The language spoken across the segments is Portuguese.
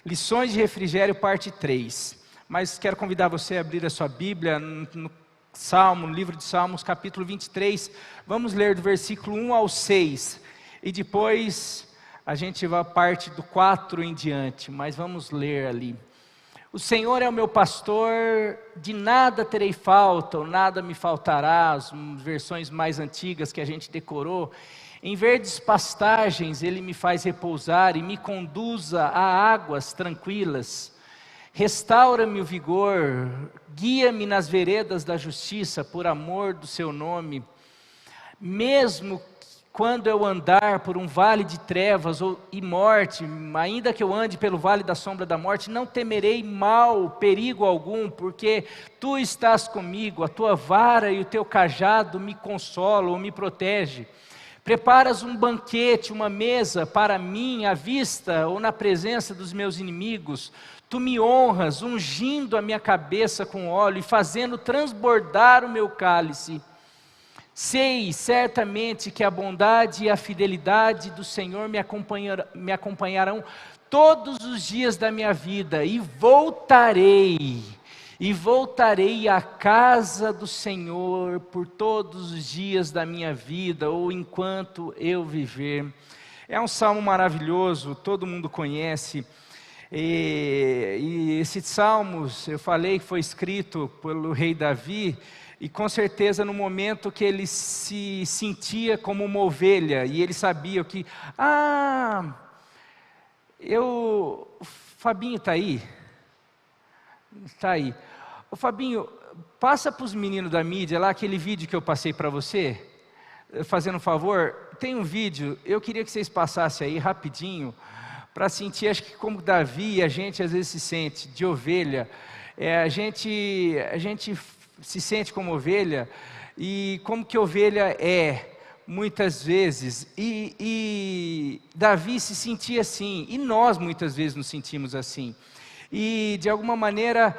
Lições de refrigério, parte 3. Mas quero convidar você a abrir a sua Bíblia no Salmo, no livro de Salmos, capítulo 23. Vamos ler do versículo 1 ao 6. E depois a gente vai a parte do 4 em diante, mas vamos ler ali. O Senhor é o meu pastor, de nada terei falta, ou nada me faltará, as versões mais antigas que a gente decorou. Em verdes pastagens Ele me faz repousar e me conduza a águas tranquilas. Restaura-me o vigor, guia-me nas veredas da justiça, por amor do seu nome. Mesmo quando eu andar por um vale de trevas e morte, ainda que eu ande pelo vale da sombra da morte, não temerei mal, perigo algum, porque Tu estás comigo, a Tua vara e o Teu cajado me consolam ou me protegem. Preparas um banquete, uma mesa para mim, à vista ou na presença dos meus inimigos. Tu me honras, ungindo a minha cabeça com óleo e fazendo transbordar o meu cálice. Sei certamente que a bondade e a fidelidade do Senhor me acompanharão todos os dias da minha vida, e voltarei à casa do Senhor por todos os dias da minha vida, ou enquanto eu viver. É um salmo maravilhoso, todo mundo conhece. E esse salmo, eu falei que foi escrito pelo rei Davi, e com certeza no momento que ele se sentia como uma ovelha, e ele sabia que, o Fabinho está aí? Está aí. Ô Fabinho, passa para os meninos da mídia lá aquele vídeo que eu passei para você, fazendo um favor. Tem um vídeo, eu queria que vocês passassem aí rapidinho, para sentir, acho que como Davi, a gente às vezes se sente de ovelha, a gente se sente como ovelha, e como que ovelha é, muitas vezes, e Davi se sentia assim, e nós muitas vezes nos sentimos assim. E de alguma maneira,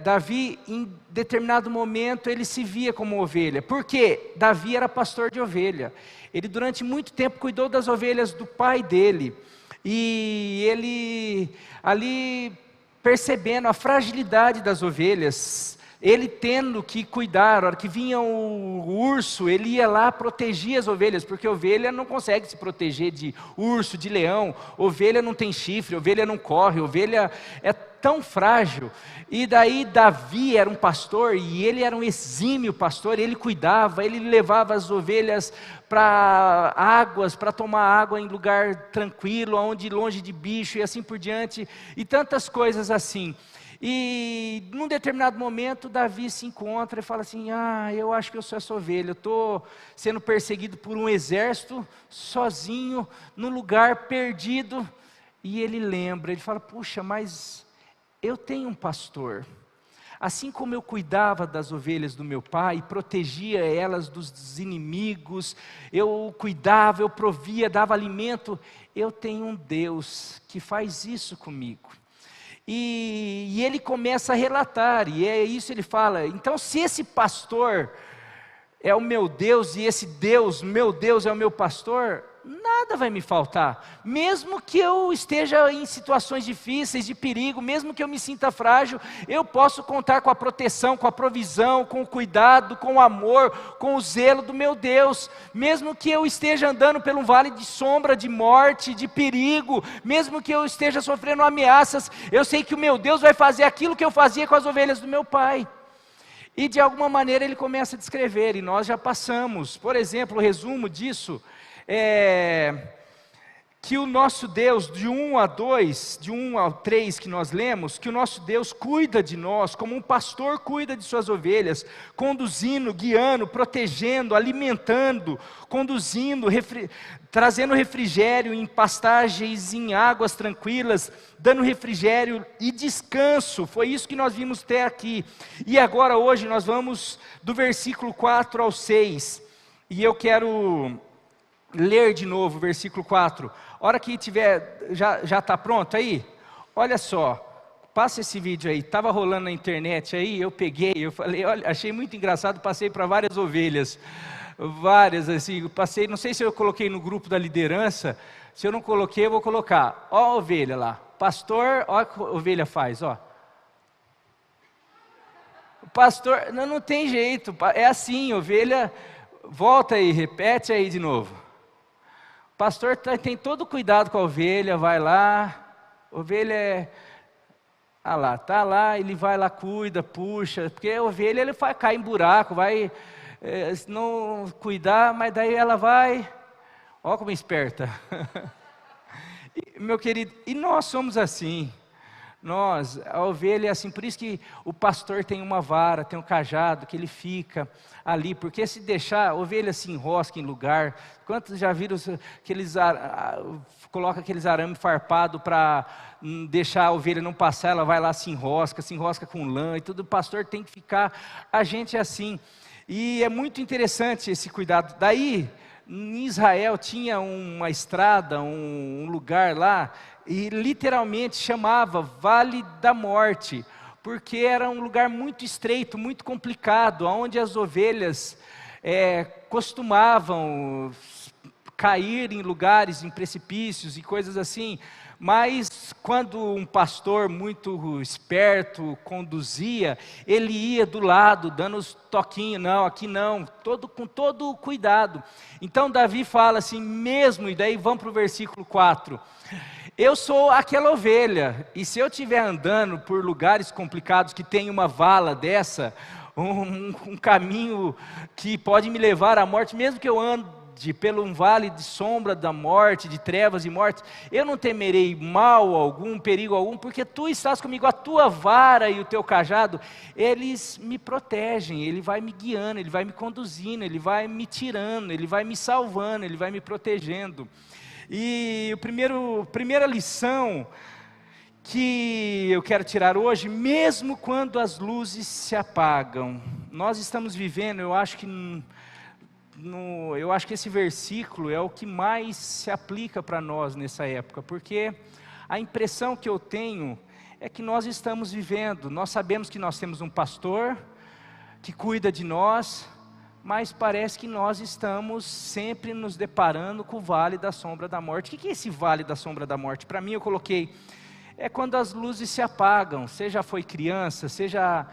Davi, em determinado momento, ele se via como ovelha. Por quê? Davi era pastor de ovelha. Ele durante muito tempo cuidou das ovelhas do pai dele. E ele ali percebendo a fragilidade das ovelhas, ele tendo que cuidar, a hora que vinha o urso, ele ia lá proteger as ovelhas, porque a ovelha não consegue se proteger de urso, de leão, ovelha não tem chifre, ovelha não corre, ovelha é tão frágil. E daí Davi era um pastor, e ele era um exímio pastor, ele cuidava, ele levava as ovelhas para águas, para tomar água em lugar tranquilo, onde longe de bicho e assim por diante, e tantas coisas assim. E num determinado momento Davi se encontra e fala assim, eu acho que eu sou essa ovelha, eu estou sendo perseguido por um exército, sozinho, num lugar perdido. E ele lembra, ele fala, puxa, mas eu tenho um pastor. Assim como eu cuidava das ovelhas do meu pai, protegia elas dos inimigos, eu cuidava, eu provia, dava alimento, eu tenho um Deus que faz isso comigo. E ele começa a relatar, e é isso ele fala, então se esse pastor é o meu Deus, e esse Deus, meu Deus é o meu pastor, nada vai me faltar, mesmo que eu esteja em situações difíceis, de perigo, mesmo que eu me sinta frágil, eu posso contar com a proteção, com a provisão, com o cuidado, com o amor, com o zelo do meu Deus, mesmo que eu esteja andando por um vale de sombra, de morte, de perigo, mesmo que eu esteja sofrendo ameaças, eu sei que o meu Deus vai fazer aquilo que eu fazia com as ovelhas do meu pai. E de alguma maneira ele começa a descrever, e nós já passamos, por exemplo, o resumo disso, que o nosso Deus, de 1 a 2, de 1 ao 3 que nós lemos, que o nosso Deus cuida de nós, como um pastor cuida de suas ovelhas, conduzindo, guiando, protegendo, alimentando, conduzindo, trazendo refrigério em pastagens, em águas tranquilas, dando refrigério e descanso. Foi isso que nós vimos até aqui. E agora hoje nós vamos do versículo 4 ao 6, e eu quero ler de novo o versículo 4, hora que tiver, já está pronto aí? Olha só, passa esse vídeo aí, estava rolando na internet aí, eu peguei, eu falei, olha, achei muito engraçado, passei para várias ovelhas, várias assim, passei, não sei se eu coloquei no grupo da liderança, se eu não coloquei, eu vou colocar, ó a ovelha lá, pastor, ó o que a ovelha faz, ó. O pastor, não tem jeito, é assim, ovelha, volta aí, repete aí de novo. O pastor tem todo cuidado com a ovelha, vai lá, ovelha é... Ah lá, tá lá, ele vai lá, cuida, puxa, porque a ovelha ele vai cair em buraco, vai, se não cuidar, mas daí ela vai, ó como é esperta. Meu querido, e nós somos assim, nós, a ovelha é assim, por isso que o pastor tem uma vara, tem um cajado, que ele fica ali, porque se deixar, a ovelha se enrosca em lugar. Quantos já viram aqueles, coloca aqueles arame farpado para deixar a ovelha não passar, ela vai lá, se enrosca com lã e tudo, o pastor tem que ficar, a gente é assim, e é muito interessante esse cuidado. Daí, em Israel tinha uma estrada, um lugar lá, e literalmente chamava Vale da Morte, porque era um lugar muito estreito, muito complicado, onde as ovelhas costumavam cair em lugares, em precipícios e coisas assim. Mas quando um pastor muito esperto conduzia, ele ia do lado, dando os toquinhos, não, aqui não, com todo o cuidado. Então Davi fala assim mesmo, e daí vamos para o versículo 4. Eu sou aquela ovelha, e se eu estiver andando por lugares complicados que tem uma vala dessa, um caminho que pode me levar à morte, mesmo que eu ande pelo um vale de sombra da morte, de trevas e morte, eu não temerei mal algum, perigo algum, porque tu estás comigo, a tua vara e o teu cajado, eles me protegem, ele vai me guiando, ele vai me conduzindo, ele vai me tirando, ele vai me salvando, ele vai me protegendo. E a primeira lição que eu quero tirar hoje, mesmo quando as luzes se apagam, nós estamos vivendo, eu acho que esse versículo é o que mais se aplica para nós nessa época, porque a impressão que eu tenho é que nós estamos vivendo, nós sabemos que nós temos um pastor que cuida de nós, mas parece que nós estamos sempre nos deparando com o vale da sombra da morte. O que é esse vale da sombra da morte? Para mim eu coloquei, é quando as luzes se apagam, você já foi criança, você já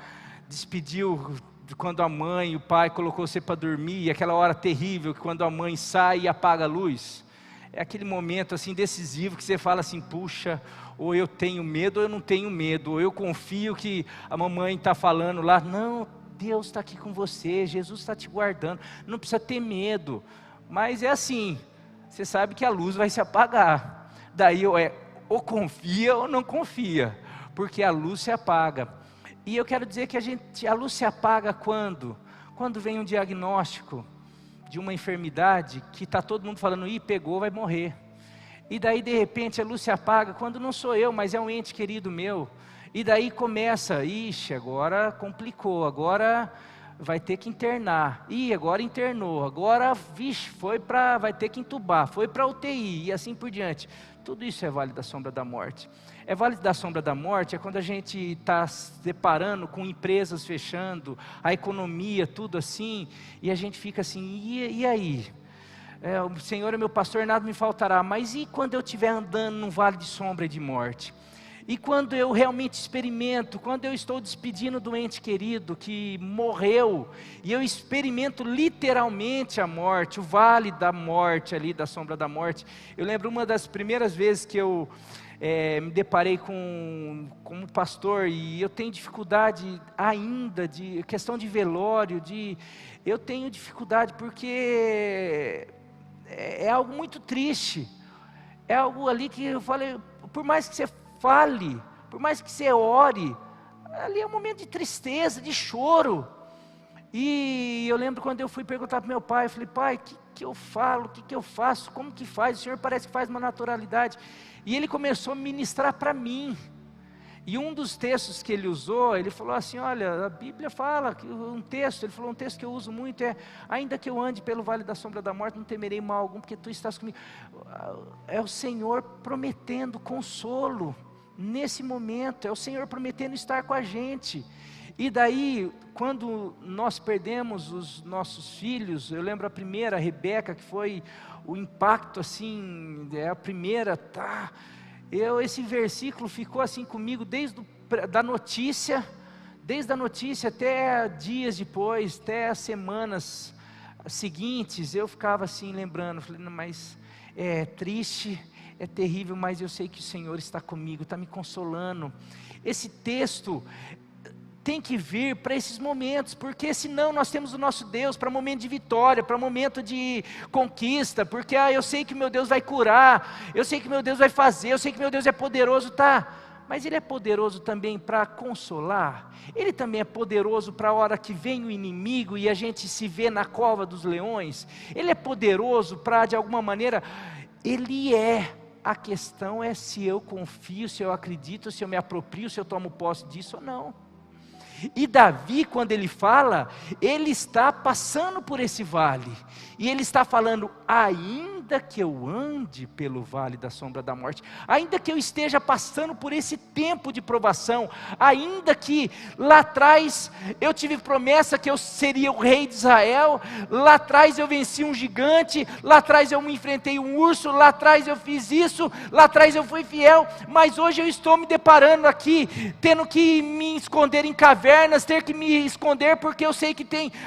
despediu quando a mãe e o pai colocou você para dormir, e aquela hora terrível, quando a mãe sai e apaga a luz, é aquele momento assim decisivo, que você fala assim, puxa, ou eu tenho medo ou eu não tenho medo, ou eu confio que a mamãe está falando lá, não, Deus está aqui com você, Jesus está te guardando, não precisa ter medo, mas é assim, você sabe que a luz vai se apagar, daí ou confia ou não confia, porque a luz se apaga. E eu quero dizer que a luz se apaga quando? Quando vem um diagnóstico de uma enfermidade que está todo mundo falando, pegou, vai morrer. E daí de repente a luz se apaga quando não sou eu, mas é um ente querido meu. E daí começa, agora complicou, agora vai ter que internar. Agora internou, agora, vai ter que entubar, foi para UTI e assim por diante. Tudo isso é vale da sombra da morte. É vale da sombra da morte, é quando a gente está se deparando com empresas fechando, a economia, tudo assim, e a gente fica assim, e aí? O Senhor é meu pastor, nada me faltará, mas e quando eu estiver andando num vale de sombra e de morte? E quando eu realmente experimento, quando eu estou despedindo do ente querido que morreu, e eu experimento literalmente a morte, o vale da morte ali, da sombra da morte. Eu lembro uma das primeiras vezes que eu me deparei com um pastor, e eu tenho dificuldade ainda, de questão de velório, eu tenho dificuldade porque é algo muito triste, é algo ali que eu falei, por mais que você fale, por mais que você ore, ali é um momento de tristeza, de choro. E eu lembro quando eu fui perguntar para meu pai, eu falei, pai, o que eu falo, o que eu faço, como que faz? O Senhor parece que faz uma naturalidade. E ele começou a ministrar para mim. E um dos textos que ele usou, ele falou assim, olha, a Bíblia fala, ele falou um texto que eu uso muito, ainda que eu ande pelo vale da sombra da morte, não temerei mal algum, porque tu estás comigo. É o Senhor prometendo consolo nesse momento, é o Senhor prometendo estar com a gente. E daí, quando nós perdemos os nossos filhos, eu lembro a primeira, a Rebeca, que foi o impacto assim, a primeira, esse versículo ficou assim comigo desde a notícia até dias depois, até as semanas seguintes, eu ficava assim lembrando, falei, não, mas é triste, é terrível, mas eu sei que o Senhor está comigo, está me consolando. Esse texto tem que vir para esses momentos, porque senão nós temos o nosso Deus para momento de vitória, para momento de conquista, porque eu sei que meu Deus vai curar, eu sei que meu Deus vai fazer, eu sei que meu Deus é poderoso, mas Ele é poderoso também para consolar, Ele também é poderoso para a hora que vem o inimigo e a gente se vê na cova dos leões, Ele é poderoso para de alguma maneira, Ele é. A questão é se eu confio, se eu acredito, se eu me aproprio, se eu tomo posse disso ou não. E Davi, quando ele fala, ele está passando por esse vale, e ele está falando, ainda que eu ande pelo vale da sombra da morte, ainda que eu esteja passando por esse tempo de provação, ainda que lá atrás eu tive promessa que eu seria o rei de Israel, lá atrás eu venci um gigante, lá atrás eu me enfrentei um urso, lá atrás eu fiz isso, lá atrás eu fui fiel, mas hoje eu estou me deparando aqui, tendo que me esconder em cavernas, ter que me esconder, porque eu sei que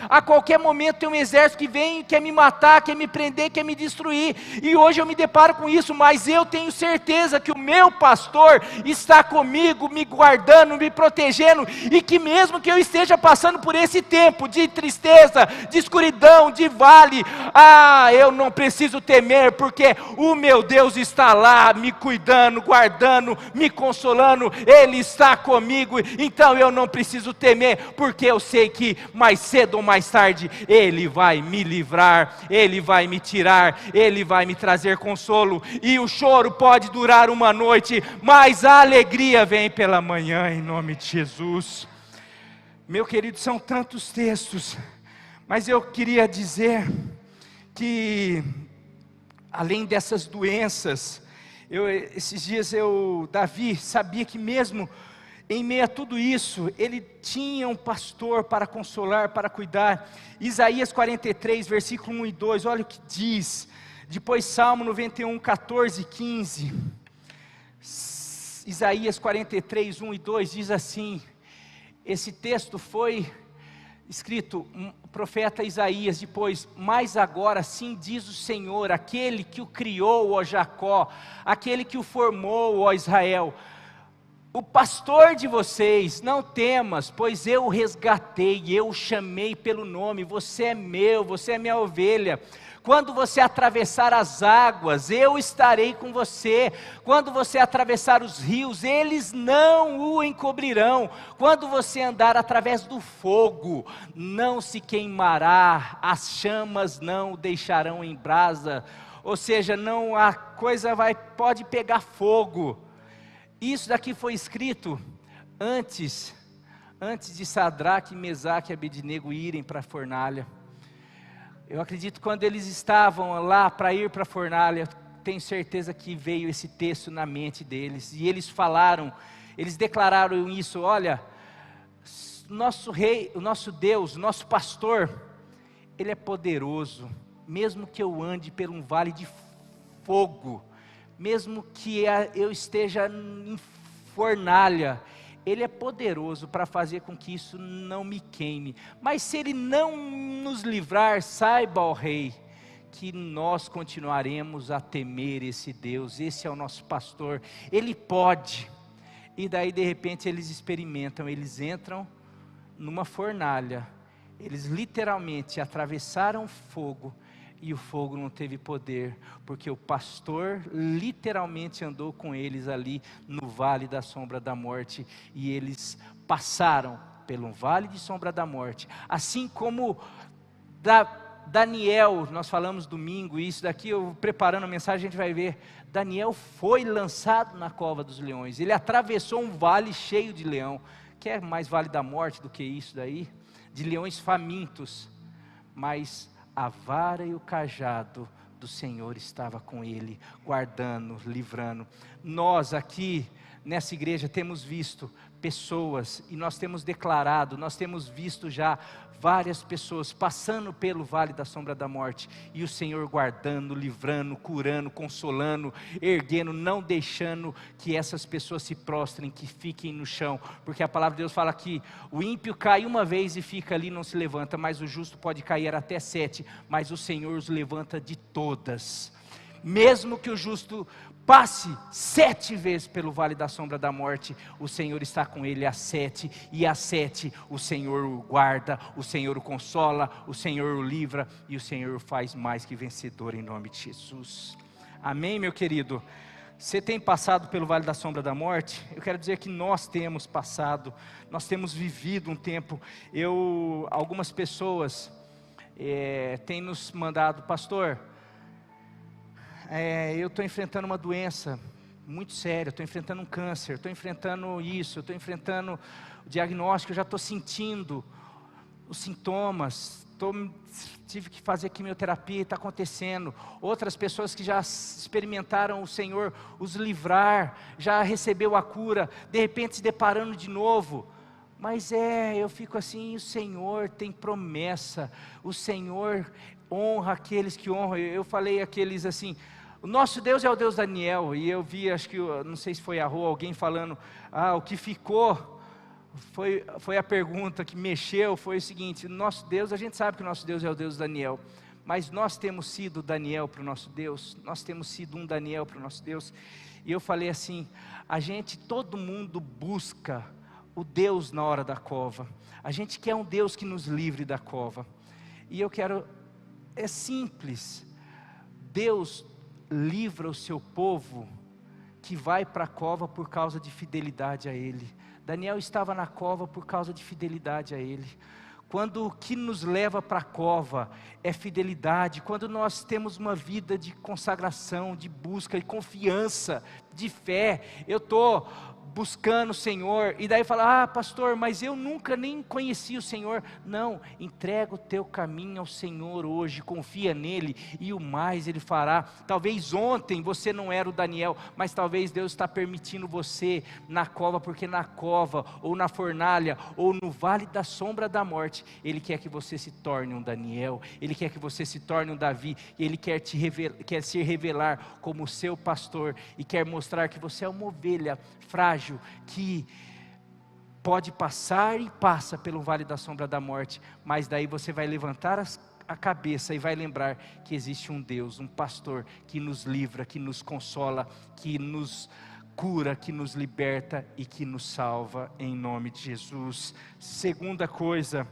a qualquer momento tem um exército que vem, quer me matar, quer me prender, quer me destruir, e hoje eu me deparo com isso, mas eu tenho certeza que o meu pastor está comigo, me guardando, me protegendo, e que mesmo que eu esteja passando por esse tempo de tristeza, de escuridão, de vale, eu não preciso temer, porque o meu Deus está lá, me cuidando, guardando, me consolando, Ele está comigo, então eu não preciso temer, porque eu sei que mais cedo ou mais tarde, Ele vai me livrar, Ele vai me tirar, Ele vai me trazer consolo, e o choro pode durar uma noite, mas a alegria vem pela manhã, em nome de Jesus. Meu querido, são tantos textos, mas eu queria dizer que, além dessas doenças, esses dias Davi sabia que mesmo em meio a tudo isso, ele tinha um pastor para consolar, para cuidar. Isaías 43, versículo 1 e 2, olha o que diz. Depois Salmo 91, 14 e 15. Isaías 43, 1 e 2 diz assim, esse texto foi escrito, o profeta Isaías, depois, mas agora sim diz o Senhor, aquele que o criou, ó Jacó, aquele que o formou, ó Israel, o pastor de vocês, não temas, pois eu o resgatei, eu o chamei pelo nome, você é meu, você é minha ovelha. Quando você atravessar as águas, eu estarei com você. Quando você atravessar os rios, eles não o encobrirão. Quando você andar através do fogo, não se queimará, as chamas não o deixarão em brasa. Ou seja, a coisa pode pegar fogo. Isso daqui foi escrito antes de Sadraque, Mesaque e Abednego irem para a fornalha. Eu acredito que quando eles estavam lá para ir para a fornalha, tenho certeza que veio esse texto na mente deles. E eles eles declararam isso, olha, nosso rei, o nosso Deus, o nosso pastor, Ele é poderoso, mesmo que eu ande por um vale de fogo, mesmo que eu esteja em fornalha, Ele é poderoso para fazer com que isso não me queime. Mas se Ele não nos livrar, saiba, ó Rei, que nós continuaremos a temer esse Deus. Esse é o nosso pastor, Ele pode. E daí de repente eles experimentam, eles entram numa fornalha, eles literalmente atravessaram fogo, e o fogo não teve poder, porque o pastor literalmente andou com eles ali no vale da sombra da morte, e eles passaram pelo vale de sombra da morte, assim como Daniel, nós falamos domingo, e isso daqui eu preparando a mensagem a gente vai ver, Daniel foi lançado na cova dos leões, ele atravessou um vale cheio de leão, que é mais vale da morte do que isso daí, de leões famintos, mas a vara e o cajado do Senhor estava com ele, guardando, livrando. Nós aqui, nessa igreja, temos visto pessoas, e nós temos declarado, nós temos visto já várias pessoas passando pelo vale da sombra da morte, e o Senhor guardando, livrando, curando, consolando, erguendo, não deixando que essas pessoas se prostrem, que fiquem no chão, porque a palavra de Deus fala que o ímpio cai uma vez e fica ali, não se levanta, mas o justo pode cair até 7, mas o Senhor os levanta de todas. Mesmo que o justo passe 7 vezes pelo vale da sombra da morte, o Senhor está com ele às 7, e às 7 o Senhor o guarda, o Senhor o consola, o Senhor o livra, e o Senhor o faz mais que vencedor em nome de Jesus. Amém, meu querido? Você tem passado pelo vale da sombra da morte? Eu quero dizer que nós temos passado, nós temos vivido um tempo. Algumas pessoas têm nos mandado, pastor, eu estou enfrentando uma doença muito séria, estou enfrentando um câncer, estou enfrentando isso, estou enfrentando o diagnóstico, eu já estou sentindo os sintomas, tive que fazer quimioterapia e está acontecendo. Outras pessoas que já experimentaram o Senhor os livrar, já recebeu a cura, de repente se deparando de novo. Mas eu fico assim, o Senhor tem promessa, o Senhor honra aqueles que honram. Eu falei aqueles assim, o nosso Deus é o Deus Daniel, e eu vi, acho que, não sei se foi a rua, alguém falando, o que ficou, foi a pergunta que mexeu, foi o seguinte, nosso Deus, a gente sabe que o nosso Deus é o Deus Daniel, mas nós temos sido Daniel para o nosso Deus, nós temos sido um Daniel para o nosso Deus, e eu falei assim, todo mundo busca o Deus na hora da cova, a gente quer um Deus que nos livre da cova, e eu quero, é simples, Deus livra o seu povo que vai para a cova por causa de fidelidade a Ele. Daniel estava na cova por causa de fidelidade a Ele. Quando o que nos leva para a cova é fidelidade, quando nós temos uma vida de consagração, de busca, de confiança, de fé, eu estou buscando o Senhor, e daí fala, pastor, mas eu nunca nem conheci o Senhor. Não, entrega o teu caminho ao Senhor hoje, confia nele, e o mais Ele fará. Talvez ontem você não era o Daniel, mas talvez Deus está permitindo você na cova, porque na cova, ou na fornalha, ou no vale da sombra da morte, Ele quer que você se torne um Daniel, Ele quer que você se torne um Davi, Ele quer se revelar como seu pastor, e quer mostrar que você é uma ovelha frágil, que pode passar e passa pelo vale da sombra da morte, mas daí você vai levantar a cabeça e vai lembrar que existe um Deus, um pastor que nos livra, que nos consola, que nos cura, que nos liberta e que nos salva em nome de Jesus. Segunda coisa,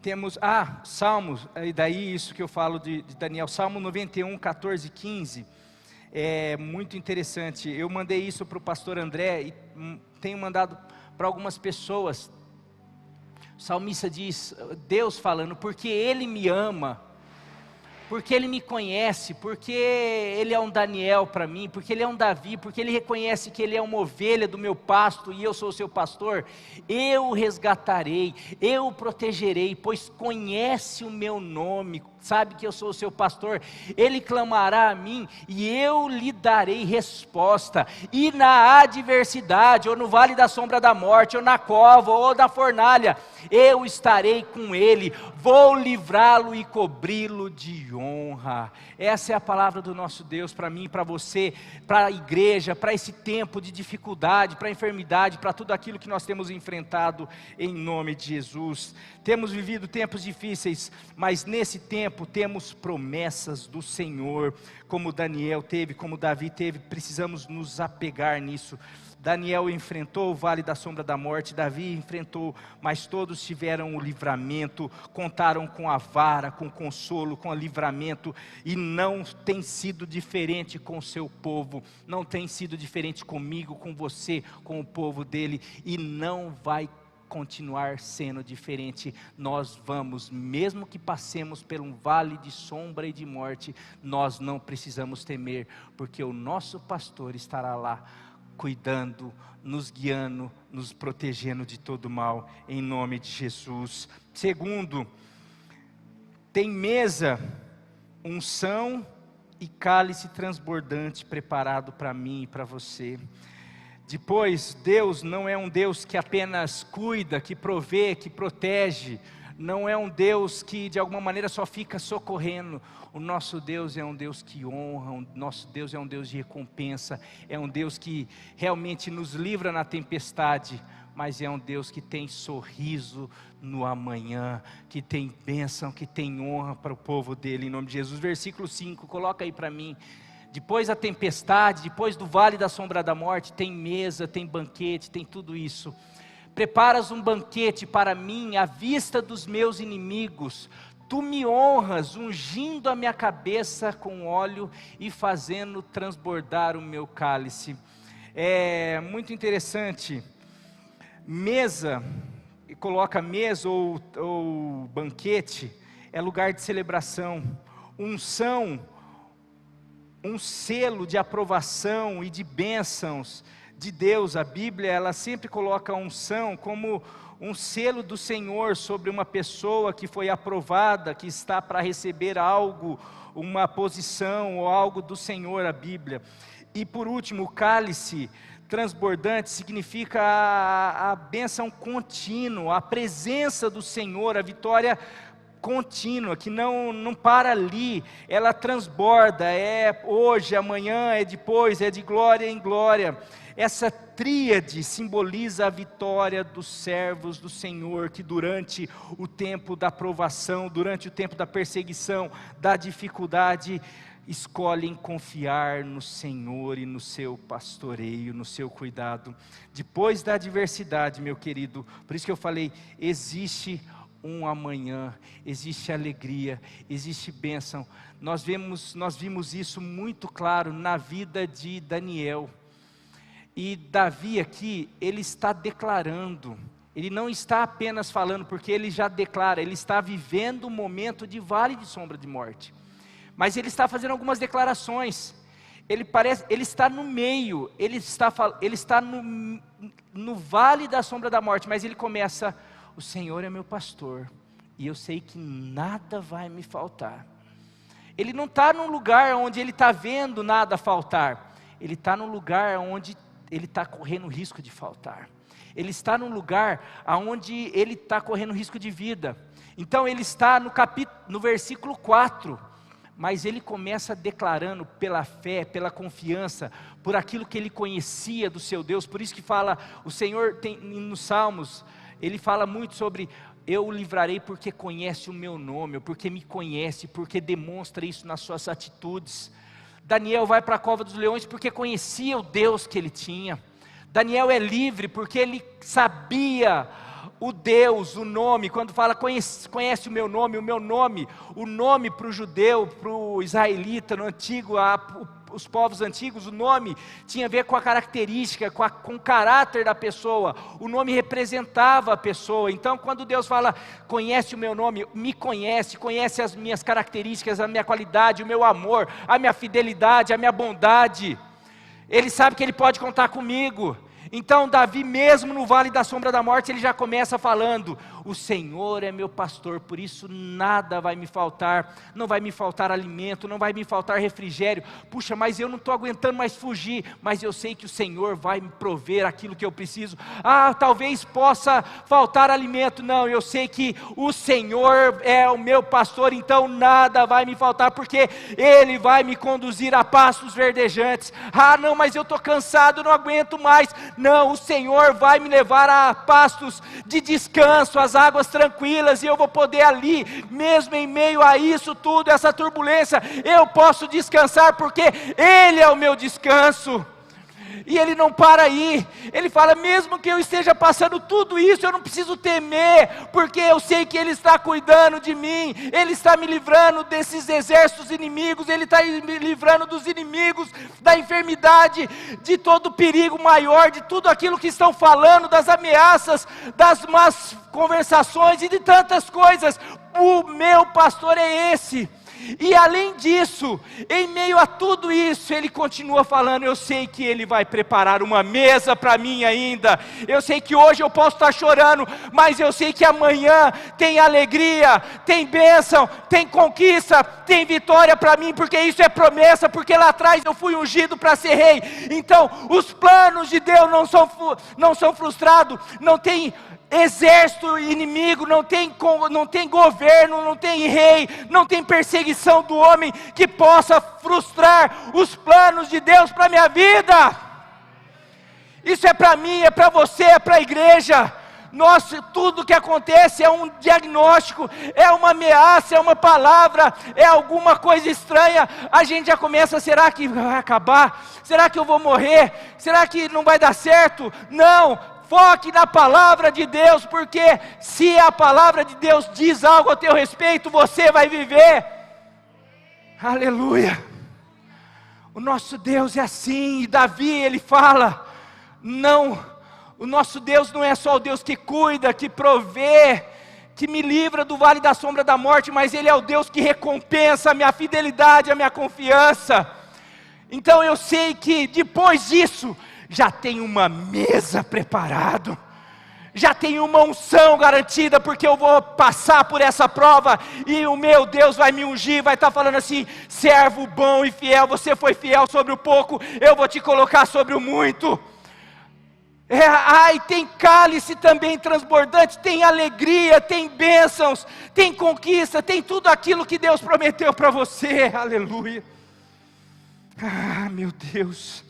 temos, Salmos, e daí isso que eu falo de Daniel, Salmo 91, 14 e 15, é muito interessante. Eu mandei isso para o pastor André, e tenho mandado para algumas pessoas. O salmista diz, Deus falando, porque Ele me ama, porque Ele me conhece, porque Ele é um Daniel para mim, porque Ele é um Davi, porque Ele reconhece que Ele é uma ovelha do meu pasto e eu sou o seu pastor, eu o resgatarei, eu o protegerei, pois conhece o meu nome, sabe que eu sou o seu pastor, Ele clamará a mim e eu lhe darei resposta, e na adversidade, ou no vale da sombra da morte, ou na cova, ou na fornalha, eu estarei com ele, vou livrá-lo e cobri-lo de honra. Essa é a palavra do nosso Deus para mim, para você, para a igreja, para esse tempo de dificuldade, para a enfermidade, para tudo aquilo que nós temos enfrentado em nome de Jesus. Temos vivido tempos difíceis, mas nesse tempo temos promessas do Senhor, como Daniel teve, como Davi teve, precisamos nos apegar nisso. Daniel enfrentou o vale da sombra da morte, Davi enfrentou, mas todos tiveram o livramento, contaram com a vara, com o consolo, com o livramento, e não tem sido diferente com o seu povo, não tem sido diferente comigo, com você, com o povo dele, e não vai continuar sendo diferente. Nós vamos, mesmo que passemos por um vale de sombra e de morte, nós não precisamos temer, porque o nosso pastor estará lá, cuidando, nos guiando, nos protegendo de todo mal, em nome de Jesus. Segundo, Tem mesa, unção e cálice transbordante preparado para mim e para você. Depois, Deus não é um Deus que apenas cuida, que provê, que protege. Não é um Deus que de alguma maneira só fica socorrendo. O nosso Deus é um Deus que honra, o nosso Deus é um Deus de recompensa, é um Deus que realmente nos livra na tempestade, mas é um Deus que tem sorriso no amanhã, que tem bênção, que tem honra para o povo dele, em nome de Jesus. Versículo 5, coloca aí para mim. Depois da tempestade, depois do vale da sombra da morte, tem mesa, tem banquete, tem tudo isso. Preparas um banquete para mim à vista dos meus inimigos. Tu me honras, ungindo a minha cabeça com óleo e fazendo transbordar o meu cálice. É muito interessante. Mesa, coloca mesa ou banquete, é lugar de celebração. Unção, um selo de aprovação e de bênçãos de Deus. A Bíblia, ela sempre coloca a unção como um selo do Senhor sobre uma pessoa que foi aprovada, que está para receber algo, uma posição ou algo do Senhor, a Bíblia. E por último, o cálice transbordante significa a bênção contínua, a presença do Senhor, a vitória contínua, que não para ali, ela transborda, é hoje, amanhã, é depois, é de glória em glória. Essa tríade simboliza a vitória dos servos do Senhor, que durante o tempo da provação, durante o tempo da perseguição, da dificuldade, escolhem confiar no Senhor e no seu pastoreio, no seu cuidado. Depois da adversidade, meu querido, por isso que eu falei, existe um amanhã, existe alegria, existe bênção. Nós vimos isso muito claro na vida de Daniel. E Davi aqui, ele está declarando, ele não está apenas falando, porque ele já declara, ele está vivendo um momento de vale de sombra de morte. Mas ele está fazendo algumas declarações. Ele está no meio, ele está no vale da sombra da morte, mas ele começa: o Senhor é meu pastor, e eu sei que nada vai me faltar. Ele não está num lugar onde ele está vendo nada faltar, ele está num lugar onde ele está correndo risco de faltar. Ele está num lugar onde ele está correndo risco de vida. Então ele está no versículo 4, mas ele começa declarando pela fé, pela confiança, por aquilo que ele conhecia do seu Deus. Por isso que fala, o Senhor tem nos Salmos, ele fala muito sobre: eu o livrarei porque conhece o meu nome, porque me conhece, porque demonstra isso nas suas atitudes. Daniel vai para a cova dos leões porque conhecia o Deus que ele tinha. Daniel é livre porque ele sabia o Deus, o nome. Quando fala conhece o meu nome, o nome para o judeu, para o israelita, no antigo, os povos antigos, o nome tinha a ver com a característica, com o caráter da pessoa. O nome representava a pessoa. Então quando Deus fala, conhece o meu nome, me conhece as minhas características, a minha qualidade, o meu amor, a minha fidelidade, a minha bondade, ele sabe que ele pode contar comigo. Então Davi, mesmo no vale da sombra da morte, ele já começa falando: o Senhor é meu pastor, por isso nada vai me faltar. Não vai me faltar alimento, não vai me faltar refrigério. Puxa, mas eu não estou aguentando mais fugir, mas eu sei que o Senhor vai me prover aquilo que eu preciso. Talvez possa faltar alimento. Não, eu sei que o Senhor é o meu pastor, então nada vai me faltar, porque Ele vai me conduzir a pastos verdejantes. Não, mas eu estou cansado, não aguento mais. Não, o Senhor vai me levar a pastos de descanso, às águas tranquilas, e eu vou poder ali, mesmo em meio a isso tudo, essa turbulência, eu posso descansar, porque Ele é o meu descanso. E ele não para aí, ele fala: mesmo que eu esteja passando tudo isso, eu não preciso temer, porque eu sei que Ele está cuidando de mim, Ele está me livrando desses exércitos inimigos, Ele está me livrando dos inimigos, da enfermidade, de todo perigo maior, de tudo aquilo que estão falando, das ameaças, das más conversações e de tantas coisas. O meu pastor é esse. E além disso, em meio a tudo isso, ele continua falando: eu sei que ele vai preparar uma mesa para mim ainda. Eu sei que hoje eu posso estar chorando, mas eu sei que amanhã tem alegria, tem bênção, tem conquista, tem vitória para mim, porque isso é promessa, porque lá atrás eu fui ungido para ser rei. Então, os planos de Deus não são frustrados, não tem exército inimigo, não tem governo, não tem rei, não tem perseguição do homem que possa frustrar os planos de Deus para a minha vida. Isso é para mim, é para você, é para a igreja. Nossa, tudo que acontece é um diagnóstico, é uma ameaça, é uma palavra, é alguma coisa estranha. A gente já começa: será que vai acabar? Será que eu vou morrer? Será que não vai dar certo? Não. Foque na palavra de Deus, porque se a palavra de Deus diz algo a teu respeito, você vai viver. Aleluia. O nosso Deus é assim. E Davi, ele fala: não, o nosso Deus não é só o Deus que cuida, que provê, que me livra do vale da sombra da morte, mas Ele é o Deus que recompensa a minha fidelidade, a minha confiança. Então eu sei que depois disso, já tem uma mesa preparada, já tem uma unção garantida, porque eu vou passar por essa prova, e o meu Deus vai me ungir, vai estar falando assim: servo bom e fiel, você foi fiel sobre o pouco, eu vou te colocar sobre o muito. Tem cálice também transbordante, tem alegria, tem bênçãos, tem conquista, tem tudo aquilo que Deus prometeu para você. Aleluia. Meu Deus.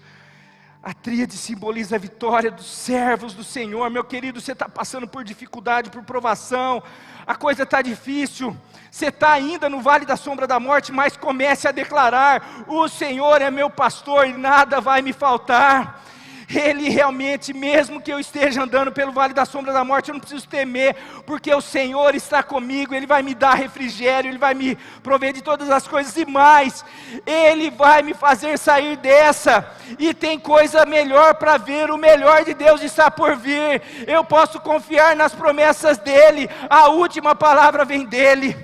A tríade simboliza a vitória dos servos do Senhor. Meu querido, você está passando por dificuldade, por provação, a coisa está difícil, você está ainda no vale da sombra da morte, mas comece a declarar: o Senhor é meu pastor e nada vai me faltar. Ele realmente, mesmo que eu esteja andando pelo vale da sombra da morte, eu não preciso temer, porque o Senhor está comigo. Ele vai me dar refrigério, Ele vai me prover de todas as coisas e mais. Ele vai me fazer sair dessa, e tem coisa melhor para ver. O melhor de Deus está por vir. Eu posso confiar nas promessas dEle, a última palavra vem dEle.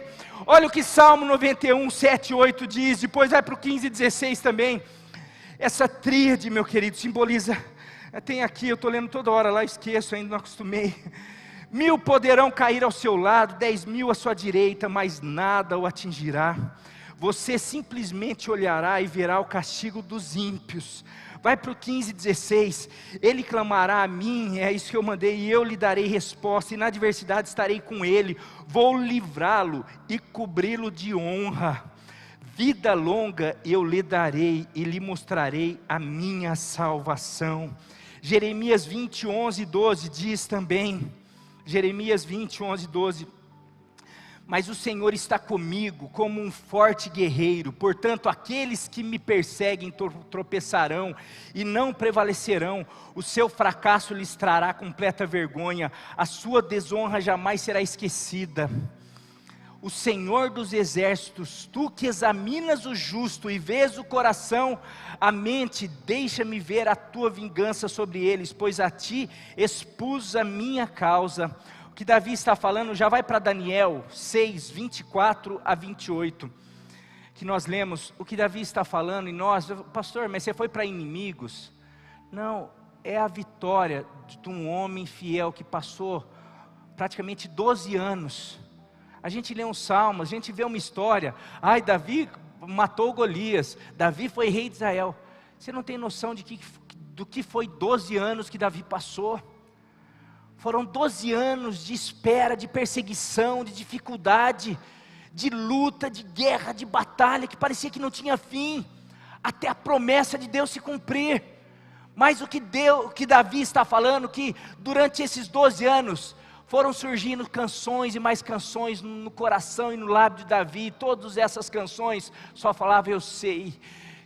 Olha o que Salmo 91, 7 e 8 diz, depois vai para o 15 e 16 também. Essa tríade, meu querido, simboliza, tem aqui, eu estou lendo toda hora lá, esqueço, ainda não acostumei. 1000 poderão cair ao seu lado, 10.000 à sua direita, mas nada o atingirá. Você simplesmente olhará e verá o castigo dos ímpios. Vai para o 15, 16, ele clamará a mim, é isso que eu mandei, e eu lhe darei resposta, e na adversidade estarei com ele, vou livrá-lo e cobri-lo de honra. Vida longa eu lhe darei e lhe mostrarei a minha salvação. Jeremias 20, 11 e 12 diz também, Jeremias 20, 11 e 12, mas o Senhor está comigo como um forte guerreiro, portanto aqueles que me perseguem tropeçarão e não prevalecerão, o seu fracasso lhes trará completa vergonha, a sua desonra jamais será esquecida. O Senhor dos exércitos, tu que examinas o justo e vês o coração, a mente, deixa-me ver a tua vingança sobre eles, pois a ti expus a minha causa. O que Davi está falando, já vai para Daniel 6, 24 a 28, que nós lemos, o que Davi está falando, e nós, pastor, mas você foi para inimigos? Não, é a vitória de um homem fiel que passou praticamente 12 anos, a gente lê um salmo, a gente vê uma história, Davi matou Golias, Davi foi rei de Israel. Você não tem noção do que foi 12 anos que Davi passou. Foram 12 anos de espera, de perseguição, de dificuldade, de luta, de guerra, de batalha, que parecia que não tinha fim, até a promessa de Deus se cumprir. Mas o que Davi está falando, que durante esses 12 anos, foram surgindo canções e mais canções no coração e no lábio de Davi, e todas essas canções só falavam: eu sei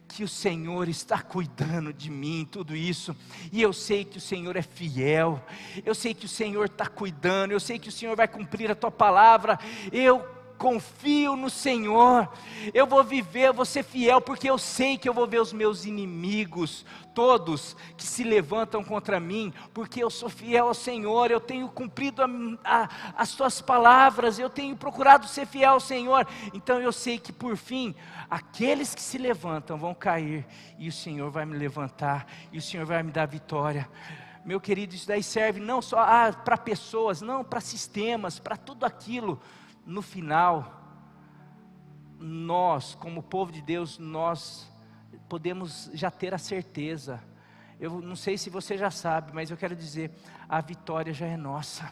que o Senhor está cuidando de mim, tudo isso, e eu sei que o Senhor é fiel, eu sei que o Senhor está cuidando, eu sei que o Senhor vai cumprir a tua palavra, eu confio no Senhor, eu vou viver, eu vou ser fiel, porque eu sei que eu vou ver os meus inimigos, todos que se levantam contra mim, porque eu sou fiel ao Senhor, eu tenho cumprido as tuas palavras, eu tenho procurado ser fiel ao Senhor, então eu sei que por fim, aqueles que se levantam vão cair, e o Senhor vai me levantar, e o Senhor vai me dar vitória. Meu querido, isso daí serve não só para pessoas, não, para sistemas, para tudo aquilo. No final, nós, como povo de Deus, nós podemos já ter a certeza. Eu não sei se você já sabe, mas eu quero dizer, a vitória já é nossa.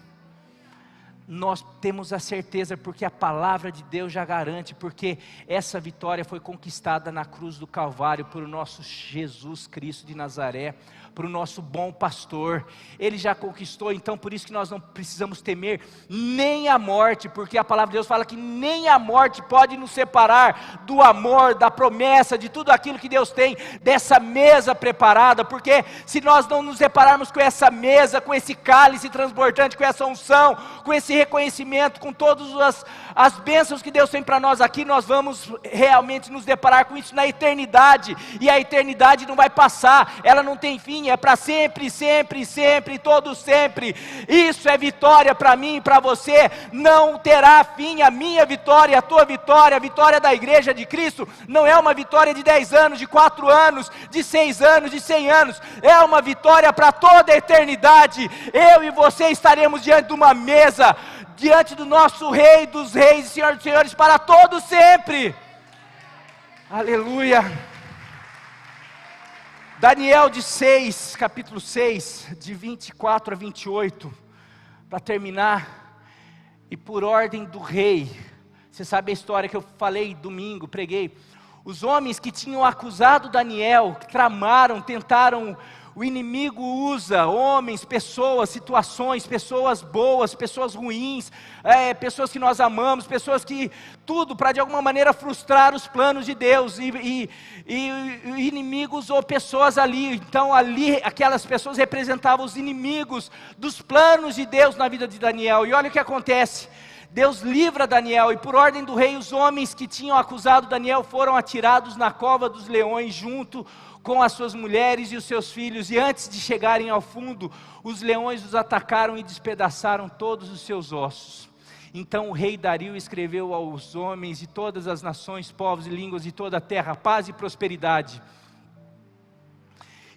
Nós temos a certeza, porque a palavra de Deus já garante, porque essa vitória foi conquistada na cruz do Calvário, por o nosso Jesus Cristo de Nazaré, por o nosso bom pastor, Ele já conquistou, então por isso que nós não precisamos temer nem a morte, porque a palavra de Deus fala que nem a morte pode nos separar do amor, da promessa, de tudo aquilo que Deus tem, dessa mesa preparada, porque se nós não nos separarmos com essa mesa, com esse cálice transbordante, com essa unção, com esse reconhecimento, com todas as bênçãos que Deus tem para nós aqui, nós vamos realmente nos deparar com isso na eternidade, e a eternidade não vai passar, ela não tem fim, é para sempre, sempre, sempre, todo sempre. Isso é vitória para mim e para você, não terá fim. A minha vitória, a tua vitória, a vitória da igreja de Cristo, não é uma vitória de 10 anos, de 4 anos, de 6 anos, de 100 anos, é uma vitória para toda a eternidade. Eu e você estaremos diante de uma mesa, diante do nosso Rei dos Reis e Senhor dos Senhores, para todo sempre. Aleluia. Daniel capítulo 6, de 24 a 28, para terminar, e por ordem do rei, você sabe a história que eu falei domingo, preguei, os homens que tinham acusado Daniel, que tramaram, tentaram, o inimigo usa homens, pessoas, situações, pessoas boas, pessoas ruins, pessoas que nós amamos, pessoas que, tudo para de alguma maneira frustrar os planos de Deus, e o inimigo usou pessoas ali, então ali aquelas pessoas representavam os inimigos dos planos de Deus na vida de Daniel, e olha o que acontece, Deus livra Daniel, e por ordem do rei, os homens que tinham acusado Daniel foram atirados na cova dos leões, junto com as suas mulheres e os seus filhos, e antes de chegarem ao fundo, os leões os atacaram e despedaçaram todos os seus ossos. Então o rei Dario escreveu aos homens de todas as nações, povos e línguas de toda a terra, paz e prosperidade.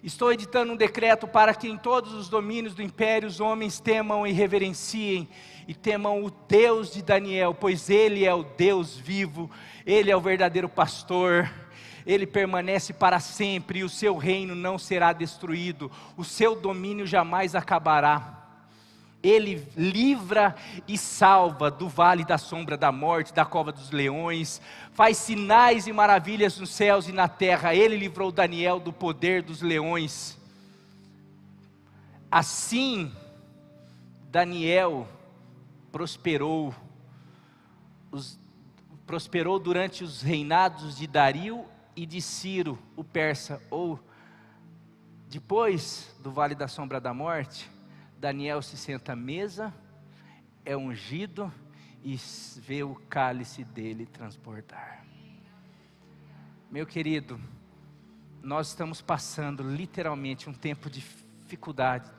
Estou editando um decreto para que em todos os domínios do império os homens temam e reverenciem, e temam o Deus de Daniel, pois Ele é o Deus vivo, Ele é o verdadeiro pastor, Ele permanece para sempre, e o seu reino não será destruído, o seu domínio jamais acabará. Ele livra e salva do vale da sombra da morte, da cova dos leões, faz sinais e maravilhas nos céus e na terra. Ele livrou Daniel do poder dos leões. Assim, Daniel prosperou durante os reinados de Dario e de Ciro, o persa, ou depois do vale da sombra da morte, Daniel se senta à mesa, é ungido e vê o cálice dele transbordar. Meu querido, nós estamos passando literalmente um tempo de dificuldade,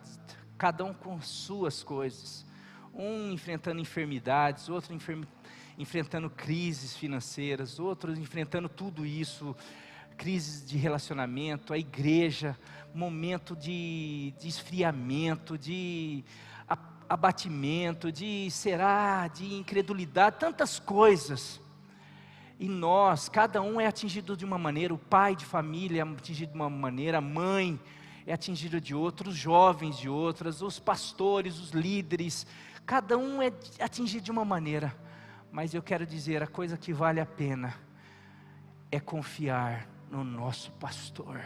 cada um com suas coisas, um enfrentando enfermidades, outro enfrentando crises financeiras, outros enfrentando tudo isso, crises de relacionamento, a igreja, momento de esfriamento, de abatimento, de incredulidade, tantas coisas. E nós, cada um é atingido de uma maneira, o pai de família é atingido de uma maneira, a mãe é atingida de outra, os jovens de outras, os pastores, os líderes, cada um é atingido de uma maneira. Mas eu quero dizer, a coisa que vale a pena é confiar no nosso pastor,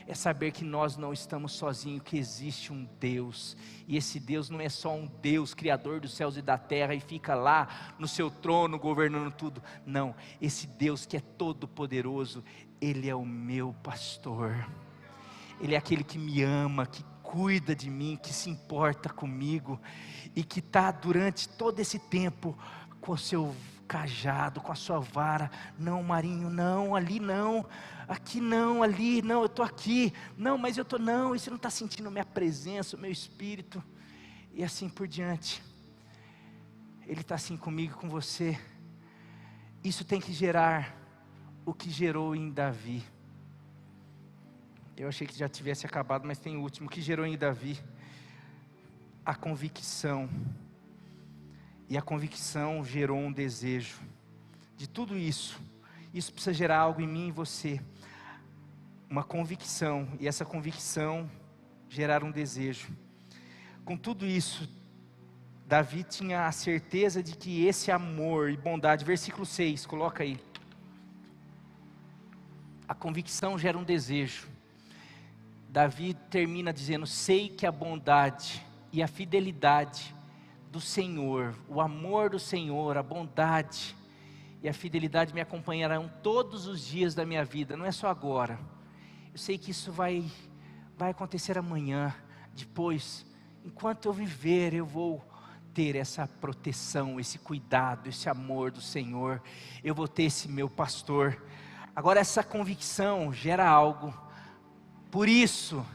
é saber que nós não estamos sozinhos, que existe um Deus, e esse Deus não é só um Deus, criador dos céus e da terra, e fica lá no seu trono governando tudo, não, esse Deus que é todo poderoso, Ele é o meu pastor, Ele é aquele que me ama, que cuida de mim, que se importa comigo, e que está durante todo esse tempo, com o seu cajado, com a sua vara. Não, Marinho, não, ali não, aqui não, ali não, eu estou aqui. Não, mas eu estou, não, e você não está sentindo minha presença, o meu espírito. E assim por diante. Ele está assim comigo, com você. Isso tem que gerar o que gerou em Davi. Eu achei que já tivesse acabado, mas tem o último. O que gerou em Davi? A convicção. E a convicção gerou um desejo. De tudo isso, isso precisa gerar algo em mim e você. Uma convicção, e essa convicção gerar um desejo. Com tudo isso, Davi tinha a certeza de que esse amor e bondade, versículo 6, coloca aí. A convicção gera um desejo. Davi termina dizendo: sei que a bondade e a fidelidade do Senhor, o amor do Senhor, a bondade e a fidelidade me acompanharão todos os dias da minha vida, não é só agora. Eu sei que isso vai acontecer amanhã, depois, enquanto eu viver, eu vou ter essa proteção, esse cuidado, esse amor do Senhor, eu vou ter esse meu pastor. Agora essa convicção gera algo. Por isso,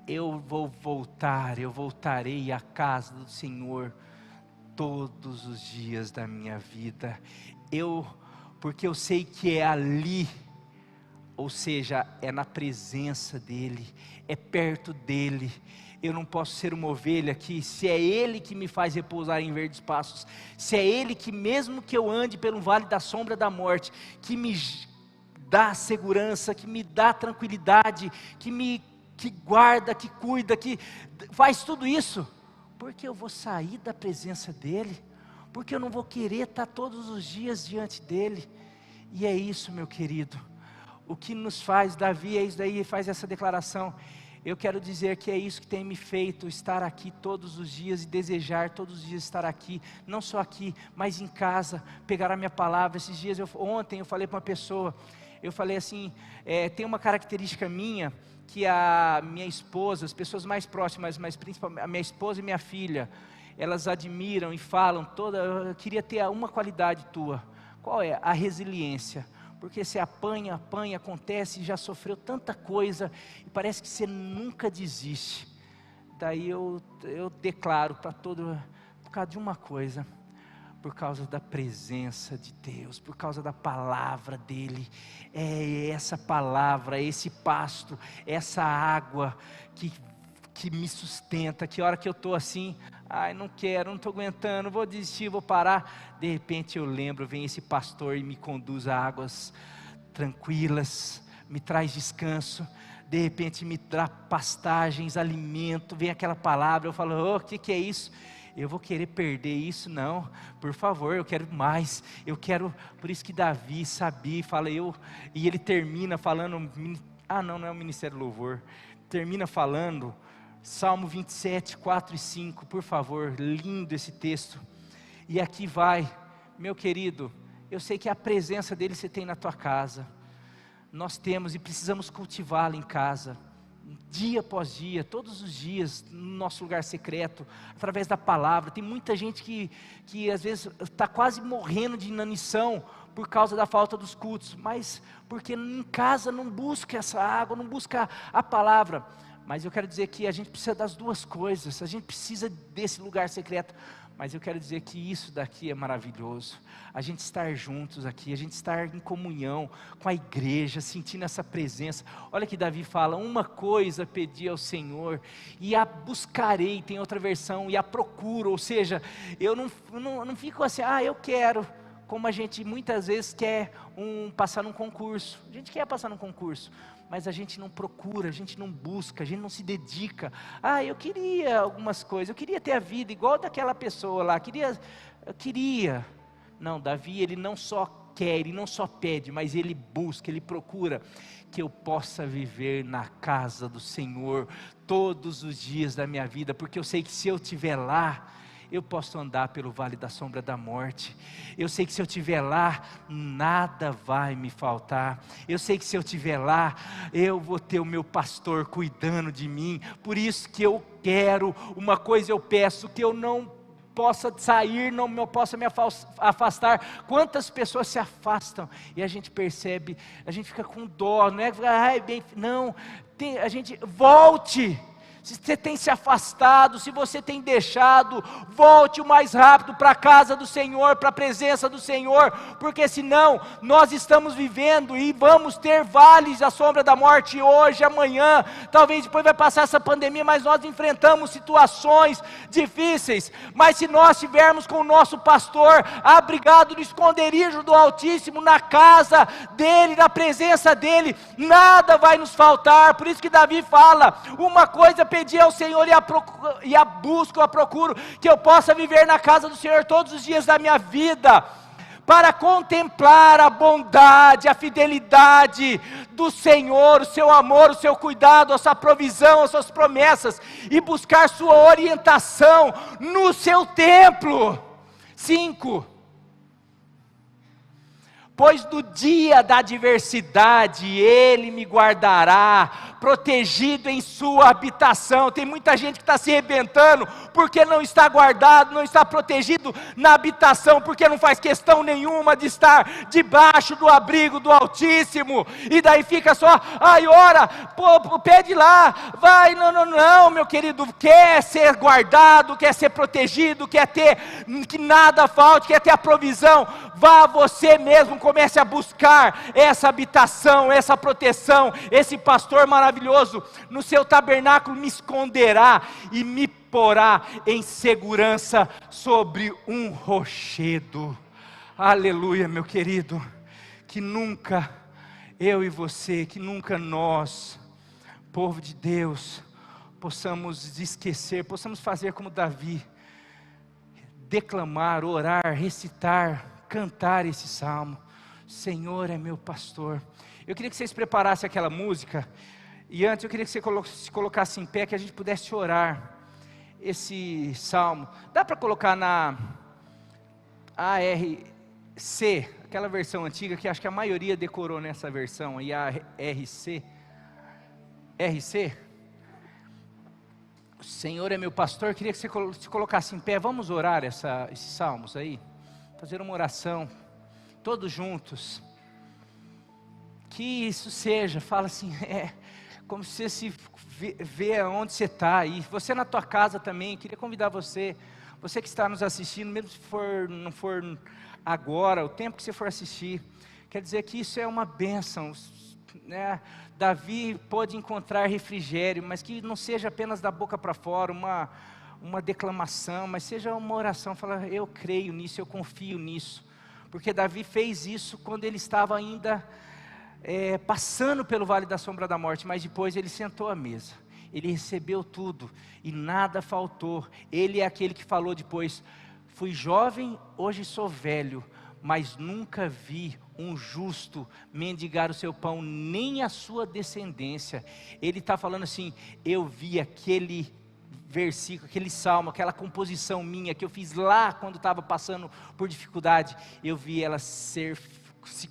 eu voltarei à casa do Senhor todos os dias da minha vida. Porque eu sei que é ali, ou seja, é na presença dEle, é perto dEle. Eu não posso ser uma ovelha que, se é Ele que me faz repousar em verdes pastos, se é Ele que, mesmo que eu ande pelo vale da sombra da morte, que me dá segurança, que me dá tranquilidade, que guarda, que cuida, que faz tudo isso, porque eu vou sair da presença dEle, porque eu não vou querer estar todos os dias diante dEle. E é isso, meu querido, o que nos faz, Davi é isso daí, faz essa declaração. Eu quero dizer que é isso que tem me feito estar aqui todos os dias e desejar todos os dias estar aqui, não só aqui, mas em casa, pegar a minha palavra. Esses dias, ontem eu falei para uma pessoa, eu falei assim, tem uma característica minha, que a minha esposa, as pessoas mais próximas, mas principalmente a minha esposa e minha filha, elas admiram e falam eu queria ter uma qualidade tua. Qual é? A resiliência. Porque você apanha, acontece, já sofreu tanta coisa, e parece que você nunca desiste. Daí eu declaro para todo, por causa de uma coisa, por causa da presença de Deus, por causa da palavra dEle, é essa palavra, esse pasto, essa água que me sustenta, que a hora que eu estou assim, não quero, não estou aguentando, vou desistir, vou parar, de repente eu lembro, vem esse pastor e me conduz a águas tranquilas, me traz descanso, de repente me dá pastagens, alimento, vem aquela palavra, eu falo, o que é isso? Eu vou querer perder isso? Não, por favor, eu quero mais, por isso que Davi sabia, e ele termina falando, não é o Ministério Louvor, termina falando, Salmo 27, 4 e 5, por favor, lindo esse texto, e aqui vai, meu querido, eu sei que a presença dEle você tem na tua casa, nós temos e precisamos cultivá-la em casa, dia após dia, todos os dias, no nosso lugar secreto, através da palavra. Tem muita gente que às vezes está quase morrendo de inanição, por causa da falta dos cultos, mas porque em casa não busca essa água, não busca a palavra. Mas eu quero dizer que a gente precisa das duas coisas, a gente precisa desse lugar secreto, mas eu quero dizer que isso daqui é maravilhoso, a gente estar juntos aqui, a gente estar em comunhão com a igreja, sentindo essa presença. Olha que Davi fala, uma coisa pedi ao Senhor, e a buscarei, tem outra versão, e a procuro, ou seja, eu não fico assim, eu quero, como a gente muitas vezes quer passar num concurso, a gente quer passar num concurso, mas a gente não procura, a gente não busca, a gente não se dedica. Eu queria algumas coisas, eu queria ter a vida igual daquela pessoa lá, eu queria. Não, Davi, ele não só quer, ele não só pede, mas ele busca, ele procura que eu possa viver na casa do Senhor todos os dias da minha vida, porque eu sei que se eu estiver lá, eu posso andar pelo vale da sombra da morte, eu sei que se eu estiver lá, nada vai me faltar, eu sei que se eu estiver lá, eu vou ter o meu pastor cuidando de mim, por isso que eu quero, uma coisa eu peço, que eu não possa sair, não possa me afastar. Quantas pessoas se afastam e a gente percebe, a gente fica com dó, não é? Ai, bem, não, a gente volte. Se você tem se afastado, se você tem deixado, volte o mais rápido para a casa do Senhor, para a presença do Senhor, porque senão nós estamos vivendo e vamos ter vales à sombra da morte hoje, amanhã, talvez depois vai passar essa pandemia, mas nós enfrentamos situações difíceis, mas se nós estivermos com o nosso pastor, abrigado no esconderijo do Altíssimo, na casa dele, na presença dele, nada vai nos faltar. Por isso que Davi fala, uma coisa pedi ao Senhor e a busco, a procuro, que eu possa viver na casa do Senhor todos os dias da minha vida, para contemplar a bondade, a fidelidade do Senhor, o seu amor, o seu cuidado, a sua provisão, as suas promessas, e buscar sua orientação no seu templo. 5. Pois no dia da adversidade Ele me guardará, protegido em sua habitação. Tem muita gente que está se arrebentando, porque não está guardado, não está protegido na habitação, porque não faz questão nenhuma de estar debaixo do abrigo do Altíssimo, e daí fica só, ai, ora, pede lá, vai, não, meu querido, quer ser guardado, quer ser protegido, quer ter, que nada falte, quer ter a provisão, vá você mesmo, comece a buscar essa habitação, essa proteção. Esse pastor maravilhoso no seu tabernáculo me esconderá e me porá em segurança sobre um rochedo. Aleluia, meu querido. Que nunca eu e você, que nunca nós, povo de Deus, possamos esquecer, possamos fazer como Davi, declamar, orar, recitar, cantar esse salmo. Senhor é meu pastor. Eu queria que vocês preparassem aquela música, e antes eu queria que você se colocasse em pé, que a gente pudesse orar esse salmo. Dá para colocar na ARC, aquela versão antiga, que acho que a maioria decorou nessa versão, e a RC? O Senhor é meu pastor. Eu queria que você se colocasse em pé. Vamos orar esses salmos aí, fazer uma oração, todos juntos. Que isso seja, fala assim, como se você se vê onde você está, e você na tua casa também. Queria convidar você que está nos assistindo, mesmo se não for agora, o tempo que você for assistir, quer dizer que isso é uma bênção, né? Davi pôde encontrar refrigério, mas que não seja apenas da boca para fora, uma declamação, mas seja uma oração, falar, eu creio nisso, eu confio nisso, porque Davi fez isso quando ele estava ainda passando pelo vale da sombra da morte, mas depois ele sentou à mesa, ele recebeu tudo, e nada faltou. Ele é aquele que falou depois, fui jovem, hoje sou velho, mas nunca vi um justo mendigar o seu pão, nem a sua descendência. Ele está falando assim, eu vi aquele versículo, aquele salmo, aquela composição minha, que eu fiz lá quando estava passando por dificuldade, eu vi ela se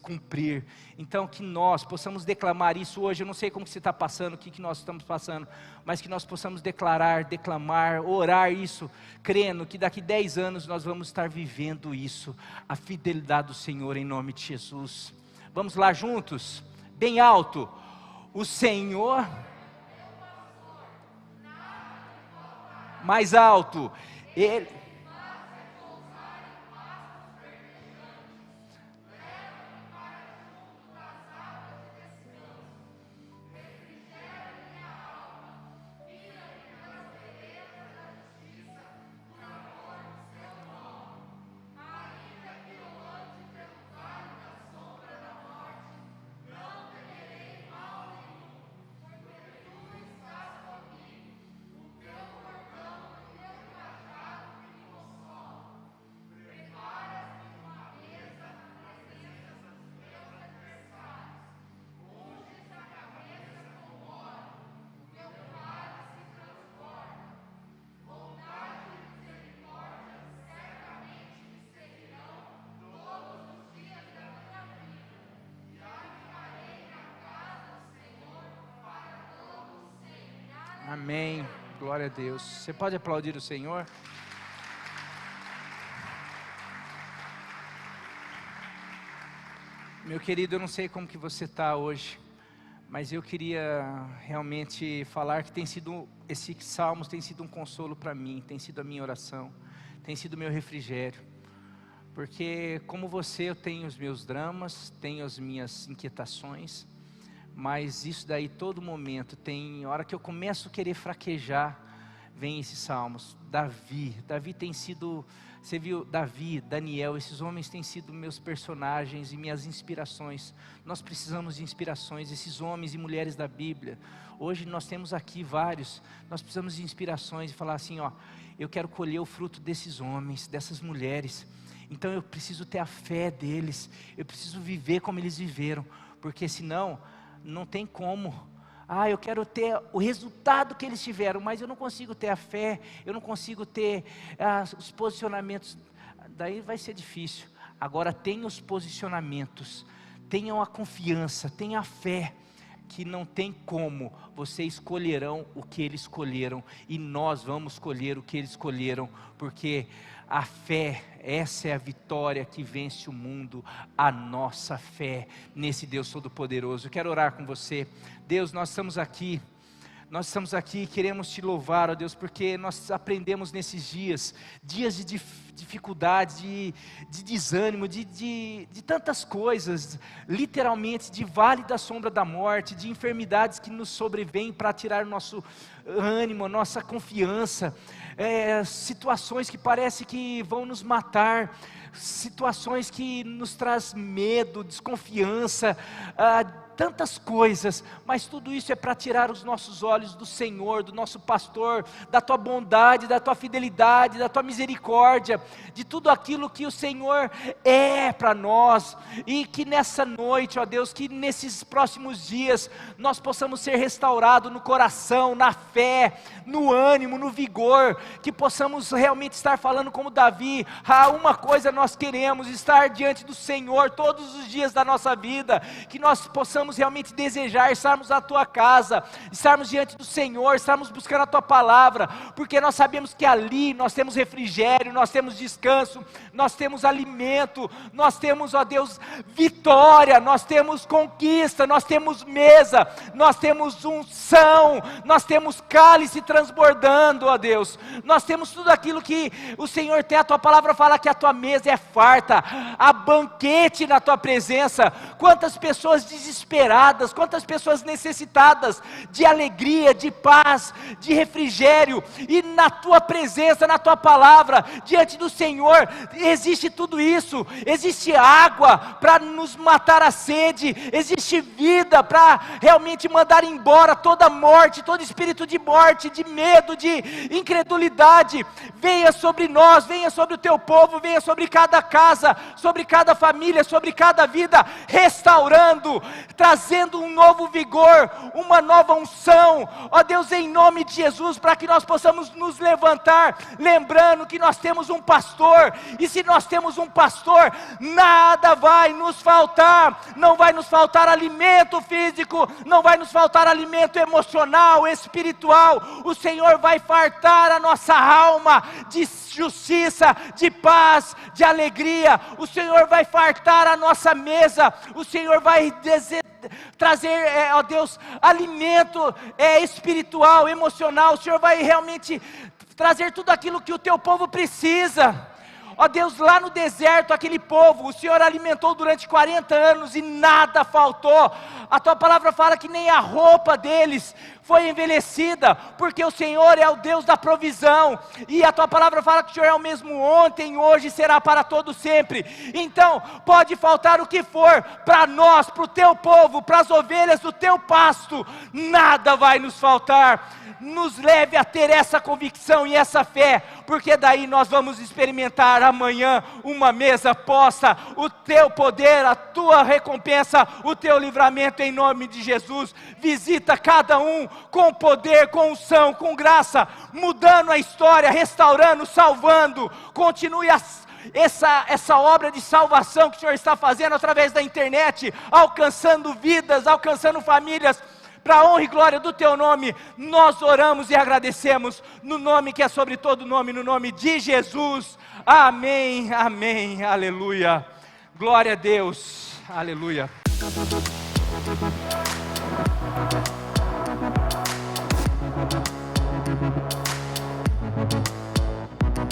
cumprir. Então que nós possamos declamar isso hoje. Eu não sei como que você está passando, o que nós estamos passando, mas que nós possamos declamar, orar isso, crendo que daqui 10 anos nós vamos estar vivendo isso, a fidelidade do Senhor, em nome de Jesus. Vamos lá juntos, bem alto, o Senhor, mais alto, Ele, amém, glória a Deus. Você pode aplaudir o Senhor? Meu querido, eu não sei como que você está hoje, mas eu queria realmente falar que esses salmos tem sido um consolo para mim, tem sido a minha oração, tem sido o meu refrigério, porque como você eu tenho os meus dramas, tenho as minhas inquietações, mas isso daí todo momento, tem hora que eu começo a querer fraquejar, vem esses salmos. Davi tem sido, você viu, Davi, Daniel, esses homens têm sido meus personagens e minhas inspirações. Nós precisamos de inspirações, esses homens e mulheres da Bíblia. Hoje nós temos aqui vários, nós precisamos de inspirações e falar assim, ó, eu quero colher o fruto desses homens, dessas mulheres. Então eu preciso ter a fé deles, eu preciso viver como eles viveram, porque senão não tem como. Eu quero ter o resultado que eles tiveram, mas eu não consigo ter a fé, eu não consigo ter os posicionamentos, daí vai ser difícil. Agora tenha os posicionamentos, tenham a confiança, tenha a fé, que não tem como, vocês escolherão o que eles escolheram, e nós vamos escolher o que eles escolheram, porque a fé, essa é a vitória que vence o mundo, a nossa fé nesse Deus Todo-Poderoso. Eu quero orar com você. Deus, nós estamos aqui e queremos te louvar, ó Deus, porque nós aprendemos nesses dias de dificuldade, de desânimo, de tantas coisas, literalmente de vale da sombra da morte, de enfermidades que nos sobrevêm para tirar o nosso ânimo, a nossa confiança, situações que parece que vão nos matar, situações que nos traz medo, desconfiança, tantas coisas, mas tudo isso é para tirar os nossos olhos do Senhor, do nosso pastor, da tua bondade, da tua fidelidade, da tua misericórdia, de tudo aquilo que o Senhor é para nós, e que nessa noite, ó Deus, que nesses próximos dias, nós possamos ser restaurados no coração, na fé, no ânimo, no vigor, que possamos realmente estar falando como Davi, uma coisa nós queremos, estar diante do Senhor todos os dias da nossa vida, que nós possamos realmente desejar estarmos na tua casa, estarmos diante do Senhor, estarmos buscando a tua palavra, porque nós sabemos que ali nós temos refrigério, nós temos descanso, nós temos alimento, nós temos, ó Deus, vitória, nós temos conquista, nós temos mesa, nós temos unção, nós temos cálice transbordando, ó Deus, nós temos tudo aquilo que o Senhor tem. A tua palavra fala que a tua mesa é farta, há banquete na tua presença. Quantas pessoas desesperadas, quantas pessoas necessitadas de alegria, de paz, de refrigério, e na tua presença, na tua palavra, diante do Senhor, existe tudo isso, existe água para nos matar a sede, existe vida para realmente mandar embora toda morte, todo espírito de morte, de medo, de incredulidade. Venha sobre nós, venha sobre o teu povo, venha sobre cada casa, sobre cada família, sobre cada vida, restaurando, trazendo um novo vigor, uma nova unção, ó Deus, em nome de Jesus, para que nós possamos nos levantar, lembrando que nós temos um pastor, e se nós temos um pastor, nada vai nos faltar, não vai nos faltar alimento físico, não vai nos faltar alimento emocional, espiritual, o Senhor vai fartar a nossa alma de justiça, de paz, de alegria, o Senhor vai fartar a nossa mesa, o Senhor vai trazer, ó Deus, alimento espiritual, emocional, o Senhor vai realmente trazer tudo aquilo que o teu povo precisa. Ó Deus, lá no deserto, aquele povo, o Senhor alimentou durante 40 anos e nada faltou. A tua palavra fala que nem a roupa deles foi envelhecida, porque o Senhor é o Deus da provisão, e a tua palavra fala que o Senhor é o mesmo ontem, hoje, será para todo sempre. Então, pode faltar o que for, para nós, para o teu povo, para as ovelhas do teu pasto, nada vai nos faltar. Nos leve a ter essa convicção e essa fé, porque daí nós vamos experimentar amanhã uma mesa posta, o teu poder, a tua recompensa, o teu livramento em nome de Jesus. Visita cada um com poder, com unção, com graça, mudando a história, restaurando, salvando. Continue essa obra de salvação que o Senhor está fazendo através da internet, alcançando vidas, alcançando famílias, para a honra e glória do teu nome. Nós oramos e agradecemos, no nome que é sobre todo nome, no nome de Jesus, amém, amém, aleluia, glória a Deus. Aleluia.